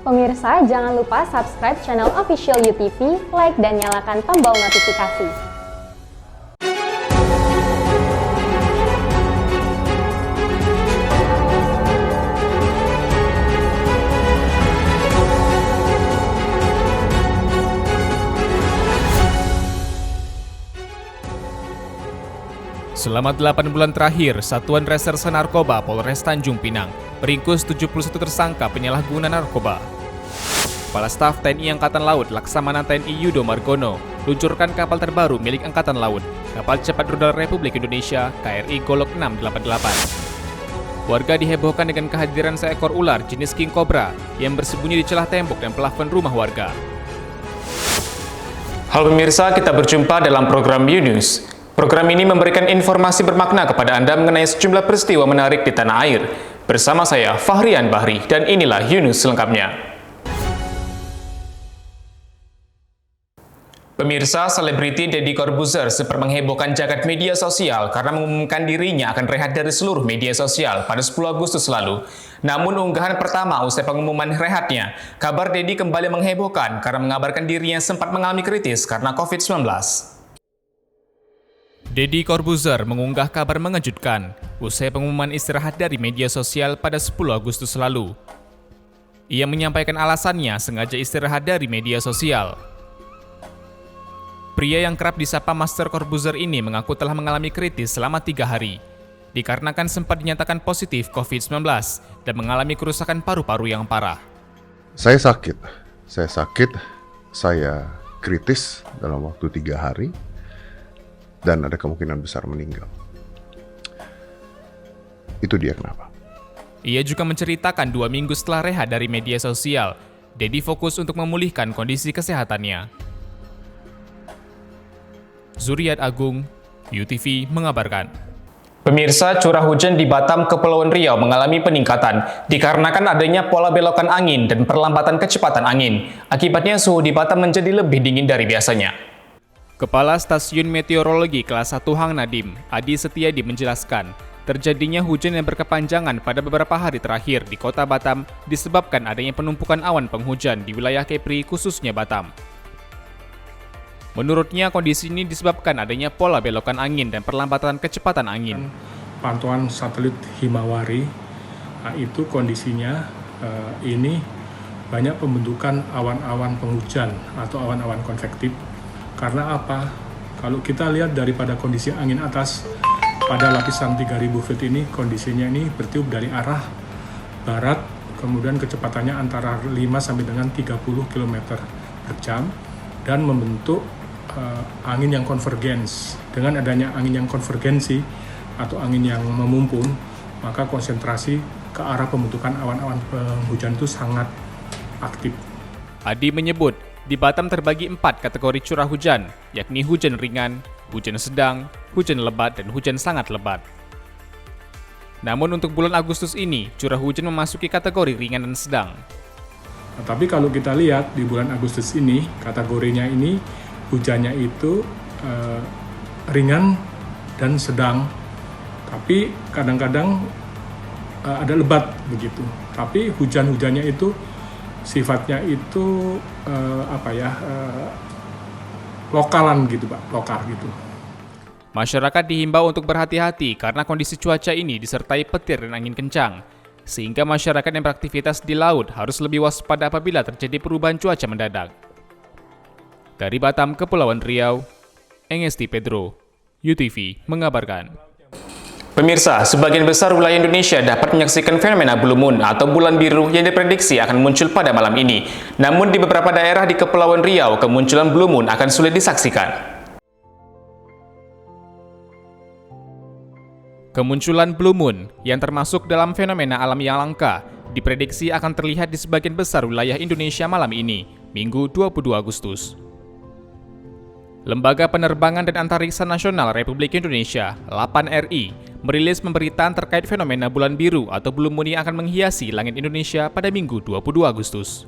Pemirsa, jangan lupa subscribe channel official UTV, like dan nyalakan tombol notifikasi. Selama 8 bulan terakhir, Satuan Reserse Narkoba Polres Tanjung Pinang meringkus 71 tersangka penyalahguna narkoba. Kepala Staf TNI Angkatan Laut Laksamana TNI Yudo Margono luncurkan kapal terbaru milik Angkatan Laut, kapal cepat rudal Republik Indonesia KRI Golok 688. Warga dihebohkan dengan kehadiran seekor ular jenis king cobra yang bersembunyi di celah tembok dan plafon rumah warga. Halo pemirsa, kita berjumpa dalam program U-News. Program ini memberikan informasi bermakna kepada Anda mengenai sejumlah peristiwa menarik di tanah air. Bersama saya, Fahrian Bahri, dan inilah U-News selengkapnya. Pemirsa, selebriti Deddy Corbuzier sempat menghebohkan jagat media sosial karena mengumumkan dirinya akan rehat dari seluruh media sosial pada 10 Agustus lalu. Namun unggahan pertama usai pengumuman rehatnya, kabar Deddy kembali menghebohkan karena mengabarkan dirinya sempat mengalami kritis karena COVID-19. Deddy Corbuzier mengunggah kabar mengejutkan usai pengumuman istirahat dari media sosial pada 10 Agustus lalu. Ia menyampaikan alasannya sengaja istirahat dari media sosial. Pria yang kerap disapa Master Corbuzier ini mengaku telah mengalami kritis selama 3 hari, dikarenakan sempat dinyatakan positif COVID-19 dan mengalami kerusakan paru-paru yang parah. Saya sakit, saya kritis dalam waktu 3 hari, dan ada kemungkinan besar meninggal. Itu dia kenapa. Ia juga menceritakan 2 minggu setelah rehat dari media sosial, Deddy fokus untuk memulihkan kondisi kesehatannya. Zuriat Agung, UTV mengabarkan. Pemirsa, curah hujan di Batam, Kepulauan Riau mengalami peningkatan dikarenakan adanya pola belokan angin dan perlambatan kecepatan angin. Akibatnya suhu di Batam menjadi lebih dingin dari biasanya. Kepala Stasiun Meteorologi Kelas 1 Hang Nadim, Adi Setiadi menjelaskan, terjadinya hujan yang berkepanjangan pada beberapa hari terakhir di kota Batam disebabkan adanya penumpukan awan penghujan di wilayah Kepri khususnya Batam. Menurutnya kondisi ini disebabkan adanya pola belokan angin dan perlambatan kecepatan angin. Pantauan satelit Himawari, itu kondisinya ini banyak pembentukan awan-awan penghujan atau awan-awan konvektif. Karena apa? Kalau kita lihat daripada kondisi angin atas pada lapisan 3000 feet ini, kondisinya ini bertiup dari arah barat, kemudian kecepatannya antara 5 sampai dengan 30 km per jam dan membentuk angin yang konvergens. Dengan adanya angin yang konvergensi atau angin yang memumpun, maka konsentrasi ke arah pembentukan awan-awan penghujan itu sangat aktif. Adi menyebut, di Batam terbagi 4 kategori curah hujan, yakni hujan ringan, hujan sedang, hujan lebat, dan hujan sangat lebat. Namun untuk bulan Agustus ini, curah hujan memasuki kategori ringan dan sedang. Nah, tapi kalau kita lihat di bulan Agustus ini, kategorinya ini hujannya itu ringan dan sedang, tapi kadang-kadang ada lebat begitu. Tapi hujan-hujannya itu sifatnya itu lokalan gitu Pak, lokal gitu. Masyarakat dihimbau untuk berhati-hati karena kondisi cuaca ini disertai petir dan angin kencang, sehingga masyarakat yang beraktivitas di laut harus lebih waspada apabila terjadi perubahan cuaca mendadak. Dari Batam, Kepulauan Riau, Engesti Pedro, UTV mengabarkan. Pemirsa, sebagian besar wilayah Indonesia dapat menyaksikan fenomena Blue Moon atau bulan biru yang diprediksi akan muncul pada malam ini. Namun di beberapa daerah di Kepulauan Riau, kemunculan Blue Moon akan sulit disaksikan. Kemunculan Blue Moon yang termasuk dalam fenomena alam yang langka diprediksi akan terlihat di sebagian besar wilayah Indonesia malam ini, Minggu 22 Agustus. Lembaga Penerbangan dan Antariksa Nasional Republik Indonesia, LAPAN RI, merilis pemberitaan terkait fenomena bulan biru atau Blue Moon yang akan menghiasi langit Indonesia pada Minggu 22 Agustus.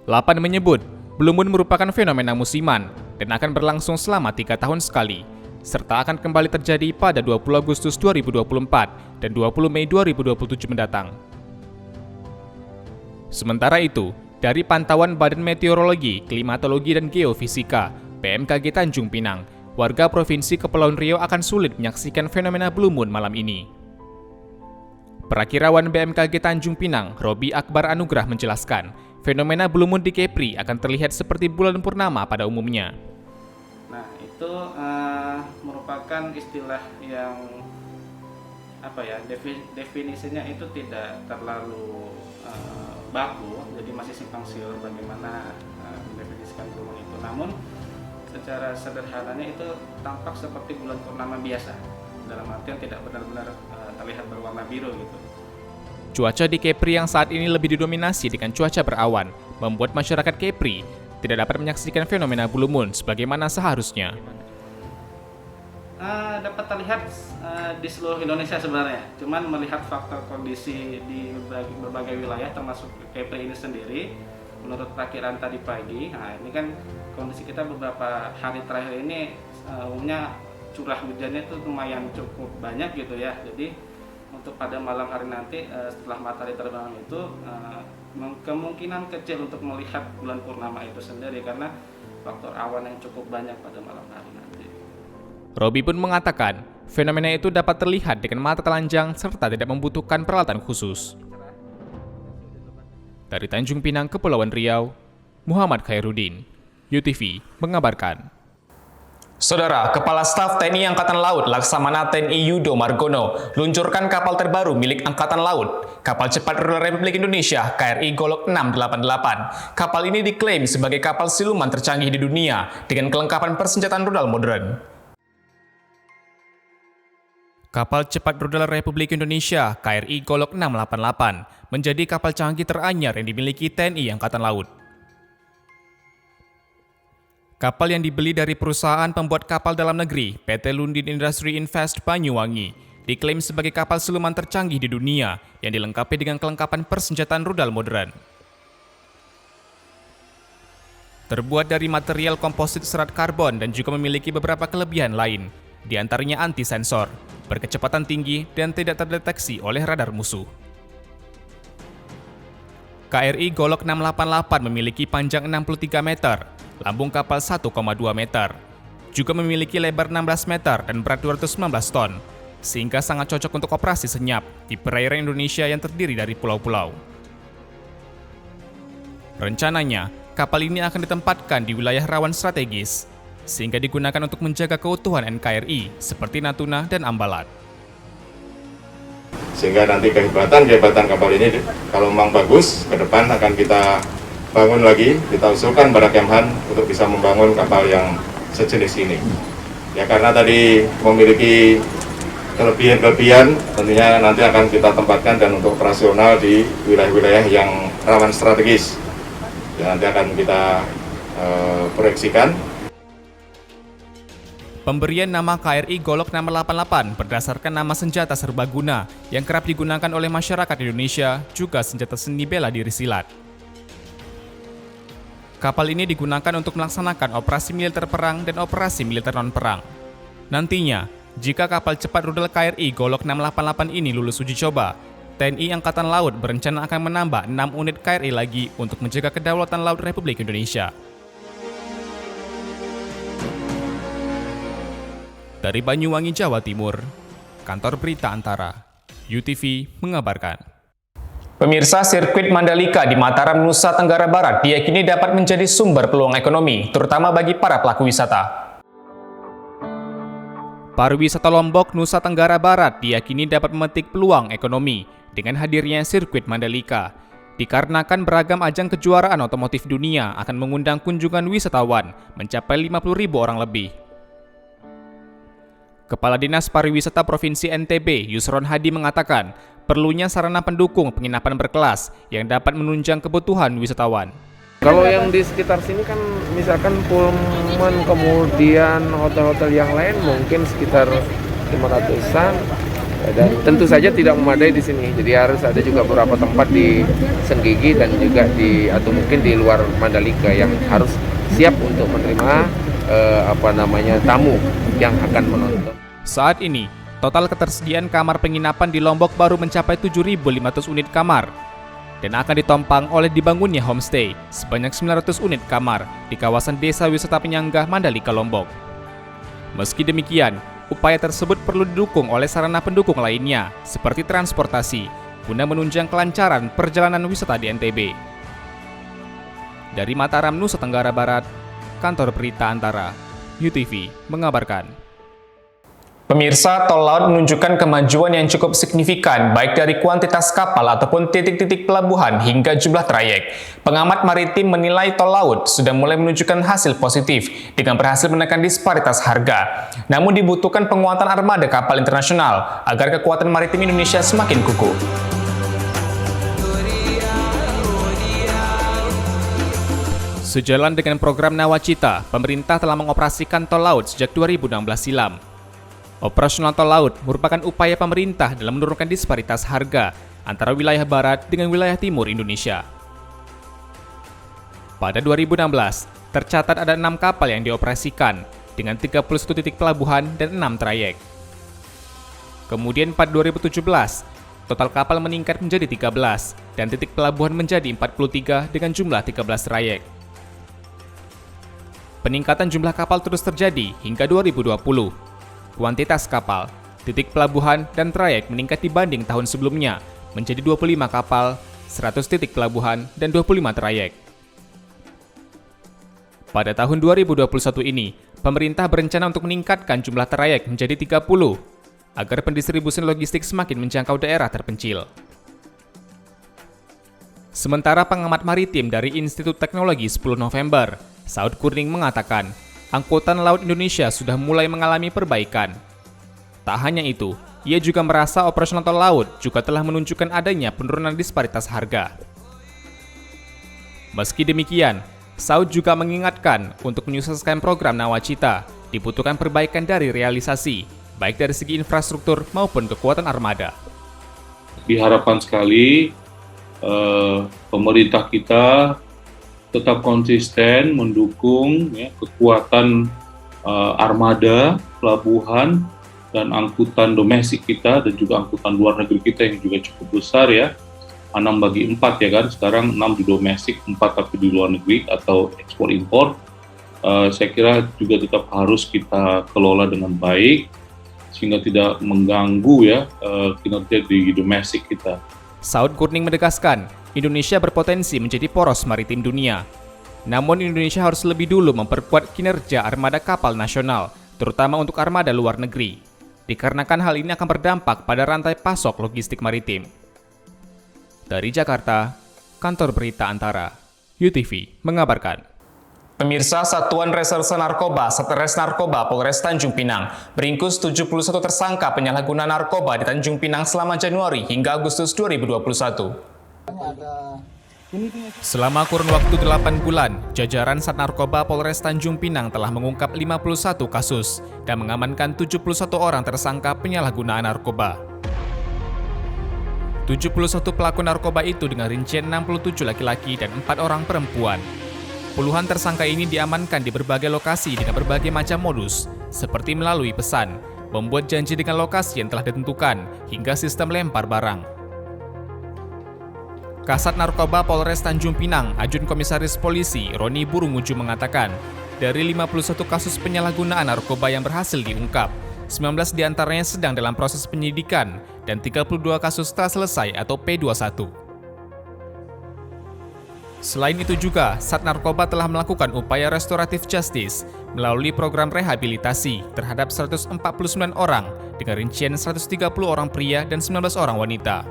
LAPAN menyebut, Blue Moon merupakan fenomena musiman dan akan berlangsung selama 3 tahun sekali, serta akan kembali terjadi pada 20 Agustus 2024 dan 20 Mei 2027 mendatang. Sementara itu, dari pantauan Badan Meteorologi, Klimatologi dan Geofisika (BMKG) Tanjung Pinang, warga Provinsi Kepulauan Riau akan sulit menyaksikan fenomena blue moon malam ini. Perakirawan BMKG Tanjung Pinang, Robi Akbar Anugrah menjelaskan, fenomena blue moon di Kepri akan terlihat seperti bulan purnama pada umumnya. Nah, itu merupakan istilah yang definisinya itu tidak terlalu baku, jadi masih simpang siur bagaimana mendefinisikan blue moon itu. Namun secara sederhananya itu tampak seperti bulan purnama biasa, dalam artian tidak benar-benar terlihat berwarna biru gitu. Cuaca di Kepri yang saat ini lebih didominasi dengan cuaca berawan, membuat masyarakat Kepri tidak dapat menyaksikan fenomena blue moon sebagaimana seharusnya. Dapat terlihat di seluruh Indonesia sebenarnya, cuman melihat faktor kondisi di berbagai wilayah termasuk Kepri ini sendiri, menurut perakiran tadi pagi, ini kan kondisi kita beberapa hari terakhir ini umumnya curah hujannya itu lumayan cukup banyak gitu ya. Jadi untuk pada malam hari nanti setelah matahari terbenam itu kemungkinan kecil untuk melihat bulan purnama itu sendiri karena faktor awan yang cukup banyak pada malam hari nanti. Robi pun mengatakan, fenomena itu dapat terlihat dengan mata telanjang serta tidak membutuhkan peralatan khusus. Dari Tanjung Pinang, Kepulauan Riau, Muhammad Khairuddin, UTV mengabarkan. Saudara, Kepala Staf TNI Angkatan Laut Laksamana TNI Yudo Margono luncurkan kapal terbaru milik Angkatan Laut, kapal cepat rudal Republik Indonesia KRI Golok 688. Kapal ini diklaim sebagai kapal siluman tercanggih di dunia dengan kelengkapan persenjataan rudal modern. Kapal cepat rudal Republik Indonesia KRI Golok 688 menjadi kapal canggih teranyar yang dimiliki TNI Angkatan Laut. Kapal yang dibeli dari perusahaan pembuat kapal dalam negeri, PT Lundin Industri Invest Banyuwangi, diklaim sebagai kapal siluman tercanggih di dunia yang dilengkapi dengan kelengkapan persenjataan rudal modern. Terbuat dari material komposit serat karbon dan juga memiliki beberapa kelebihan lain, di antaranya anti-sensor, berkecepatan tinggi, dan tidak terdeteksi oleh radar musuh. KRI Golok 688 memiliki panjang 63 meter, lambung kapal 1,2 meter, juga memiliki lebar 16 meter dan berat 219 ton, sehingga sangat cocok untuk operasi senyap di perairan Indonesia yang terdiri dari pulau-pulau. Rencananya, kapal ini akan ditempatkan di wilayah rawan strategis, sehingga digunakan untuk menjaga keutuhan NKRI seperti Natuna dan Ambalat. Sehingga nanti kehebatan kapal ini kalau memang bagus, ke depan akan kita bangun lagi, kita usulkan pada Kemhan untuk bisa membangun kapal yang sejenis ini. Ya karena tadi memiliki kelebihan tentunya nanti akan kita tempatkan dan untuk operasional di wilayah-wilayah yang rawan strategis. Ya, nanti akan kita proyeksikan. Pemberian nama KRI Golok 688 berdasarkan nama senjata serbaguna yang kerap digunakan oleh masyarakat Indonesia, juga senjata seni bela diri silat. Kapal ini digunakan untuk melaksanakan operasi militer perang dan operasi militer non-perang. Nantinya, jika kapal cepat rudal KRI Golok 688 ini lulus uji coba, TNI Angkatan Laut berencana akan menambah 6 unit KRI lagi untuk menjaga kedaulatan laut Republik Indonesia. Dari Banyuwangi, Jawa Timur, Kantor Berita Antara, UTV mengabarkan. Pemirsa, sirkuit Mandalika di Mataram, Nusa Tenggara Barat diyakini dapat menjadi sumber peluang ekonomi, terutama bagi para pelaku wisata. Pariwisata Lombok, Nusa Tenggara Barat diyakini dapat memetik peluang ekonomi dengan hadirnya sirkuit Mandalika, dikarenakan beragam ajang kejuaraan otomotif dunia akan mengundang kunjungan wisatawan mencapai 50.000 orang lebih. Kepala Dinas Pariwisata Provinsi NTB, Yusron Hadi mengatakan, perlunya sarana pendukung penginapan berkelas yang dapat menunjang kebutuhan wisatawan. Kalau yang di sekitar sini kan misalkan Pullman, kemudian hotel-hotel yang lain mungkin sekitar 500-an, dan tentu saja tidak memadai di sini. Jadi harus ada juga beberapa tempat di Senggigi dan juga atau mungkin di luar Mandalika yang harus siap untuk menerima tamu yang akan menonton. Saat ini, total ketersediaan kamar penginapan di Lombok baru mencapai 7.500 unit kamar. dan akan ditopang oleh dibangunnya homestay sebanyak 900 unit kamar di kawasan Desa Wisata Penyangga Mandalika, Lombok. Meski demikian, upaya tersebut perlu didukung oleh sarana pendukung lainnya seperti transportasi guna menunjang kelancaran perjalanan wisata di NTB. Dari Mataram, Nusa Tenggara Barat, Kantor Berita Antara, UTV mengabarkan. Pemirsa, tol laut menunjukkan kemajuan yang cukup signifikan baik dari kuantitas kapal ataupun titik-titik pelabuhan hingga jumlah trayek. Pengamat maritim menilai tol laut sudah mulai menunjukkan hasil positif dengan berhasil menekan disparitas harga. Namun dibutuhkan penguatan armada kapal internasional agar kekuatan maritim Indonesia semakin kukuh. Sejalan dengan program Nawacita, pemerintah telah mengoperasikan tol laut sejak 2016 silam. Operasional tol laut merupakan upaya pemerintah dalam menurunkan disparitas harga antara wilayah barat dengan wilayah timur Indonesia. Pada 2016, tercatat ada 6 kapal yang dioperasikan dengan 31 titik pelabuhan dan 6 trayek. Kemudian pada 2017, total kapal meningkat menjadi 13 dan titik pelabuhan menjadi 43 dengan jumlah 13 trayek. Peningkatan jumlah kapal terus terjadi hingga 2020. Kuantitas kapal, titik pelabuhan, dan trayek meningkat dibanding tahun sebelumnya menjadi 25 kapal, 100 titik pelabuhan, dan 25 trayek. Pada tahun 2021 ini, pemerintah berencana untuk meningkatkan jumlah trayek menjadi 30 agar pendistribusian logistik semakin menjangkau daerah terpencil. Sementara pengamat maritim dari Institut Teknologi 10 November, Saud Kurning mengatakan, angkutan laut Indonesia sudah mulai mengalami perbaikan. Tak hanya itu, ia juga merasa operasional tol laut juga telah menunjukkan adanya penurunan disparitas harga. Meski demikian, Saud juga mengingatkan untuk menyukseskan program Nawacita dibutuhkan perbaikan dari realisasi, baik dari segi infrastruktur maupun kekuatan armada. Diharapkan sekali pemerintah kita tetap konsisten mendukung kekuatan armada, pelabuhan, dan angkutan domestik kita dan juga angkutan luar negeri kita yang juga cukup besar ya. 6 bagi 4 ya kan, sekarang 6 di domestik, 4 tapi di luar negeri atau ekspor impor. Saya kira juga tetap harus kita kelola dengan baik sehingga tidak mengganggu ya kinerja di domestik kita. Saud Kurning menegaskan, Indonesia berpotensi menjadi poros maritim dunia. Namun Indonesia harus lebih dulu memperkuat kinerja armada kapal nasional, terutama untuk armada luar negeri. Dikarenakan hal ini akan berdampak pada rantai pasok logistik maritim. Dari Jakarta, Kantor Berita Antara, UTV mengabarkan. Pemirsa, Satuan Reserse Narkoba Satres Narkoba Polres Tanjung Pinang meringkus 71 tersangka penyalahguna narkoba di Tanjung Pinang selama Januari hingga Agustus 2021. Selama kurun waktu 8 bulan, jajaran Sat Narkoba Polres Tanjung Pinang telah mengungkap 51 kasus dan mengamankan 71 orang tersangka penyalahgunaan narkoba. 71 pelaku narkoba itu dengan rincian 67 laki-laki dan 4 orang perempuan. Puluhan tersangka ini diamankan di berbagai lokasi dengan berbagai macam modus, seperti melalui pesan, membuat janji dengan lokasi yang telah ditentukan, hingga sistem lempar barang. Kasat Narkoba Polres Tanjung Pinang, Ajun Komisaris Polisi Roni Burunguju mengatakan, dari 51 kasus penyalahgunaan narkoba yang berhasil diungkap, 19 diantaranya sedang dalam proses penyidikan dan 32 kasus telah selesai atau P21. Selain itu juga, Sat Narkoba telah melakukan upaya restoratif justice melalui program rehabilitasi terhadap 149 orang dengan rincian 130 orang pria dan 19 orang wanita.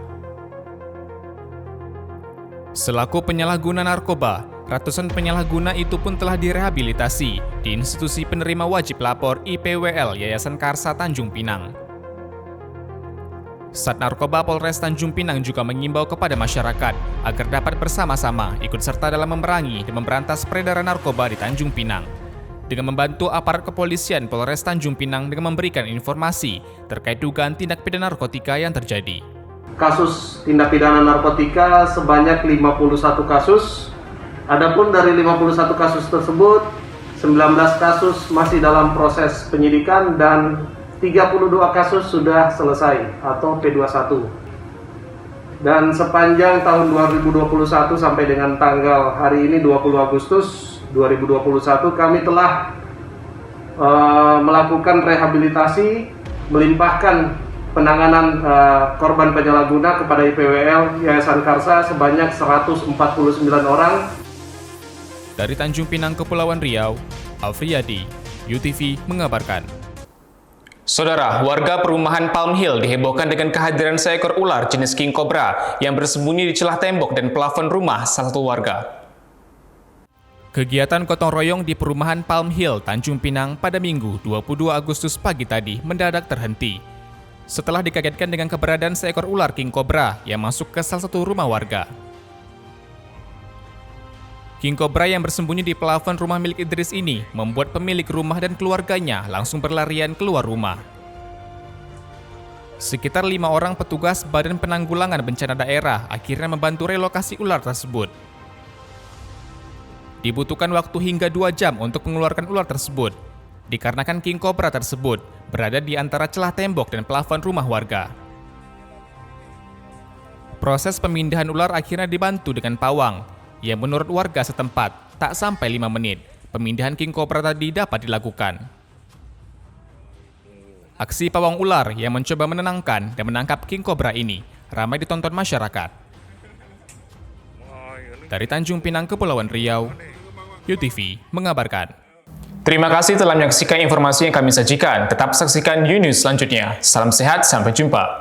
Selaku penyalahguna narkoba, ratusan penyalahguna itu pun telah direhabilitasi di institusi penerima wajib lapor IPWL Yayasan Karsa Tanjung Pinang. Sat Narkoba Polres Tanjung Pinang juga mengimbau kepada masyarakat agar dapat bersama-sama ikut serta dalam memerangi dan memberantas peredaran narkoba di Tanjung Pinang dengan membantu aparat kepolisian Polres Tanjung Pinang dengan memberikan informasi terkait dugaan tindak pidana narkotika yang terjadi. Kasus tindak pidana narkotika sebanyak 51 kasus. Adapun dari 51 kasus tersebut, 19 kasus masih dalam proses penyidikan dan 32 kasus sudah selesai atau P21. Dan sepanjang tahun 2021 sampai dengan tanggal hari ini 20 Agustus 2021 kami telah melakukan rehabilitasi, melimpahkan penanganan korban penyalahguna kepada IPWL Yayasan Karsa sebanyak 149 orang. Dari Tanjung Pinang, Kepulauan Riau, Afriyadi, UTV mengabarkan. Saudara, warga perumahan Palm Hill dihebohkan dengan kehadiran seekor ular jenis king cobra yang bersembunyi di celah tembok dan plafon rumah salah satu warga. Kegiatan gotong royong di perumahan Palm Hill, Tanjung Pinang pada Minggu 22 Agustus pagi tadi mendadak terhenti setelah dikagetkan dengan keberadaan seekor ular king cobra yang masuk ke salah satu rumah warga. King cobra yang bersembunyi di plafon rumah milik Idris ini membuat pemilik rumah dan keluarganya langsung berlarian keluar rumah. Sekitar 5 orang petugas Badan Penanggulangan Bencana Daerah akhirnya membantu relokasi ular tersebut. Dibutuhkan waktu hingga 2 jam untuk mengeluarkan ular tersebut, dikarenakan king cobra tersebut berada di antara celah tembok dan plafon rumah warga. Proses pemindahan ular akhirnya dibantu dengan pawang, yang menurut warga setempat tak sampai 5 menit, pemindahan king cobra tadi dapat dilakukan. Aksi pawang ular yang mencoba menenangkan dan menangkap king cobra ini ramai ditonton masyarakat. Dari Tanjung Pinang, Kepulauan Riau, UTV mengabarkan. Terima kasih telah menyaksikan informasi yang kami sajikan. Tetap saksikan News selanjutnya. Salam sehat, sampai jumpa.